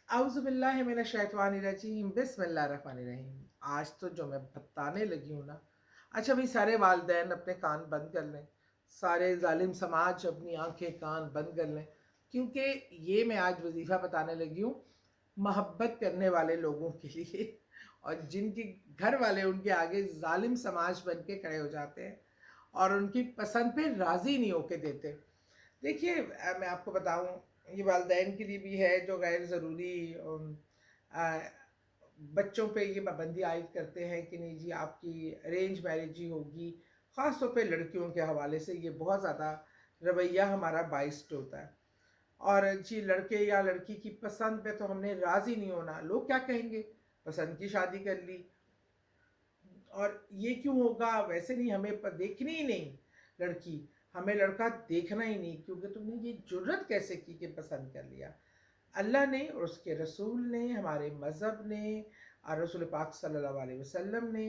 औज़ु बिल्लाहि मिनश शैतानिर रजीम, बिस्मिल्लाहिर रहमानिर रहीम। आज तो जो मैं बताने लगी हूँ ना, अच्छा भाई सारे वालिदैन अपने कान बंद कर लें, सारे ज़ालिम समाज अपनी आँखें कान बंद कर लें, क्योंकि ये मैं आज वजीफ़ा बताने लगी हूँ मोहब्बत करने वाले लोगों के लिए, और जिनके घर वाले उनके आगे ज़ालिम समाज बन के खड़े हो जाते हैं और उनकी पसंद पे राज़ी नहीं होके देते। देखिए, मैं आपको बताऊँ, ये वालिदैन के लिए भी है जो गैर ज़रूरी अ, बच्चों पे ये पाबंदी आयद करते हैं कि नहीं जी आपकी अरेंज मैरिज ही होगी। ख़ास तौर पे लड़कियों के हवाले से ये बहुत ज़्यादा रवैया हमारा बाइस्ड होता है। और जी लड़के या लड़की की पसंद पे तो हमने राज़ी नहीं होना, लोग क्या कहेंगे, पसंद की शादी कर ली, और ये क्यों होगा, वैसे नहीं, हमें देखनी ही नहीं लड़की, हमें लड़का देखना ही नहीं, क्योंकि तुमने ये जुर्रत कैसे की कि पसंद कर लिया। अल्लाह ने और उसके रसूल ने, हमारे मज़हब ने और रसूल पाक सल्लल्लाहु अलैहि वसल्लम ने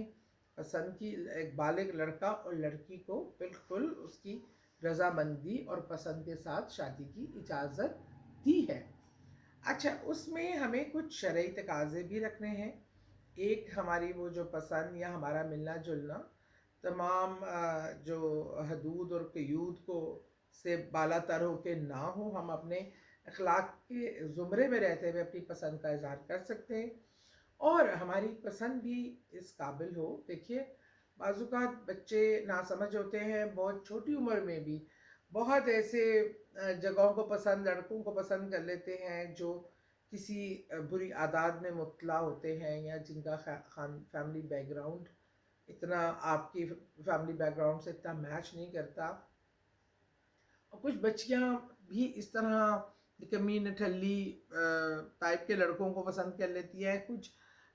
पसंद की एक बालिग लड़का और लड़की को बिल्कुल उसकी रज़ामंदी और पसंद के साथ शादी की इजाज़त दी है। अच्छा, उसमें हमें कुछ शरई तकाज़े भी रखने हैं। एक, हमारी वो जो पसंद या हमारा मिलना-जुलना तमाम जो हदूद और क़यूद को से बालातर हो के ना हो, हम अपने अखलाक के ज़ुमरे में रहते हुए अपनी पसंद का इज़हार कर सकते हैं, और हमारी पसंद भी इस काबिल हो। देखिए, बाज़-औक़ात बच्चे नासमझ होते हैं, बहुत छोटी उम्र में भी बहुत ऐसे जगहों को पसंद, लड़कों को पसंद कर लेते हैं जो किसी बुरी आदत में मुब्तला होते हैं, या जिनका फैमिली बैकग्राउंड इतना आपकी फैमिली बैकग्राउंड से इतना मैच नहीं करता। और कुछ बच्चियां भी इस तरह कमी नठल्ली टाइप के लड़कों को पसंद कर लेती है। कुछ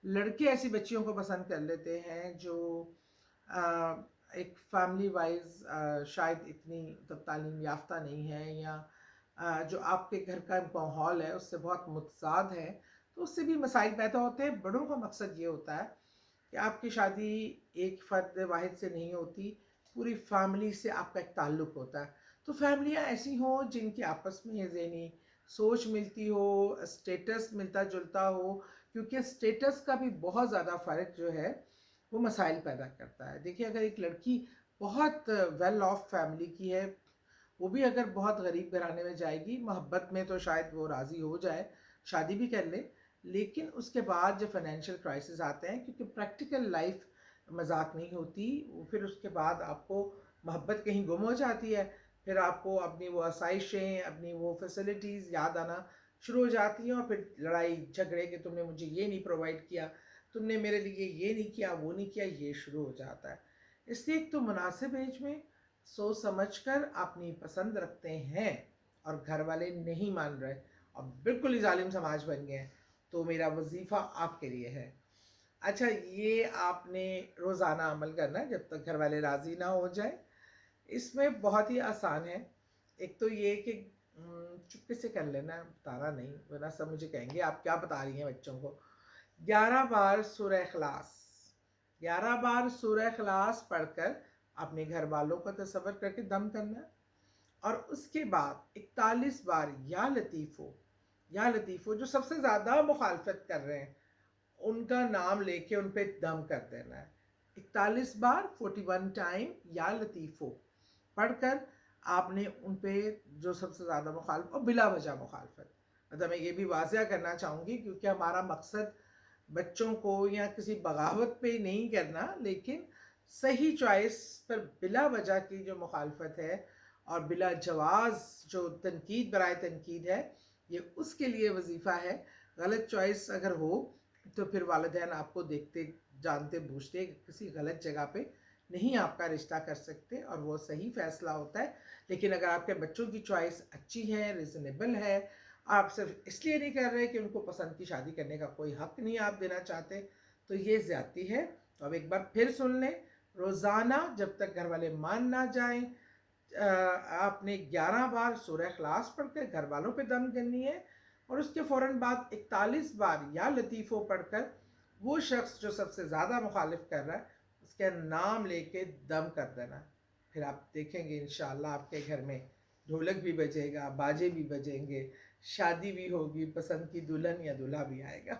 लड़के ऐसी बच्चियों को पसंद कर लेते हैं जो अ, एक फैमिली वाइज शायद इतनी तालीम याफ्ता नहीं है, या जो आपके घर का माहौल है उससे बहुत मुतज़ाद है, तो उससे भी मसाइल पैदा होते हैं। बड़ों का मकसद ये होता है कि आपकी शादी एक फ़र्द वाहिद से नहीं होती, पूरी फैमिली से आपका एक ताल्लुक़ होता है। तो फैमिलियाँ ऐसी हों जिनकी आपस में ये ज़हनी सोच मिलती हो, स्टेटस मिलता-जुलता हो, क्योंकि स्टेटस का भी बहुत ज़्यादा फ़र्क जो है वो मसाइल पैदा करता है। देखिए, अगर एक लड़की बहुत वेल ऑफ फैमिली की है, वो भी अगर बहुत गरीब घराने में जाएगी, मोहब्बत में तो शायद वो राज़ी हो जाए, शादी भी कर ले, लेकिन उसके बाद जब फाइनेंशियल क्राइसिस आते हैं, क्योंकि प्रैक्टिकल लाइफ मजाक नहीं होती, फिर उसके बाद आपको मोहब्बत कहीं गुम हो जाती है, फिर आपको अपनी वो आसाइशें, अपनी वो फैसिलिटीज़ याद आना शुरू हो जाती हैं, और फिर लड़ाई झगड़े कि तुमने मुझे ये नहीं प्रोवाइड किया, तुमने मेरे लिए ये नहीं किया, वो नहीं किया, ये शुरू हो जाता है। इसलिए एक तो मुनासिब एज में सोच समझ कर अपनी पसंद रखते हैं, और घर वाले नहीं मान रहे और बिल्कुल ही ज़ालिम समाज बन गए हैं, तो मेरा वजीफ़ा आपके लिए है। अच्छा, ये आपने रोज़ाना अमल करना है जब तक घर वाले राज़ी ना हो जाए। इसमें बहुत ही आसान है। एक तो ये कि चुपके से कर लेना है, बताना नहीं, वरना सब मुझे कहेंगे आप क्या बता रही हैं बच्चों को। 11 बार सूरह इखलास, 11 बार सूरह इखलास पढ़कर अपने घर वालों का तसव्वुर करके दम करना है, और उसके बाद 41 बार या लतीफ़ो जो सबसे ज़्यादा मुखालफत कर रहे हैं उनका नाम लेके उन पे दम कर देना है। 41 बार 41 टाइम या लतीफ़ो पढ़कर आपने उन पे जो सबसे ज़्यादा मुखालफ और बिला वजह मुखालफत, मतलब मैं ये भी वाज़िया करना चाहूँगी, क्योंकि हमारा मकसद बच्चों को या किसी बगावत पे नहीं करना, लेकिन सही चॉइस पर बिला वजह की जो मुखालफत है और बिला जवाज़ जो तनकीद बराए तनकीद है, ये उसके लिए वजीफ़ा है। गलत चॉइस अगर हो तो फिर वालिदैन आपको देखते जानते बूझते किसी गलत जगह पे नहीं आपका रिश्ता कर सकते, और वो सही फ़ैसला होता है। लेकिन अगर आपके बच्चों की चॉइस अच्छी है, रीज़नेबल है, आप सिर्फ इसलिए नहीं कर रहे कि उनको पसंद की शादी करने का कोई हक़ नहीं आप देना चाहते, तो ये ज़्यादती है। तो अब एक बार फिर सुन लें, रोज़ाना जब तक घर वाले मान ना जाएँ, आपने 11 बार सूरह इखलास पढ़कर घर वालों पे दम करनी है, और उसके फ़ौरन बाद 41 बार या लतीफ़ो पढ़कर वो शख्स जो सबसे ज़्यादा मुखालिफ कर रहा है उसका नाम लेके दम कर देना। फिर आप देखेंगे इंशाअल्लाह आपके घर में ढोलक भी बजेगा, बाजे भी बजेंगे, شادی بھی ہوگی، پسند کی دلہن یا دولہا بھی آئے گا.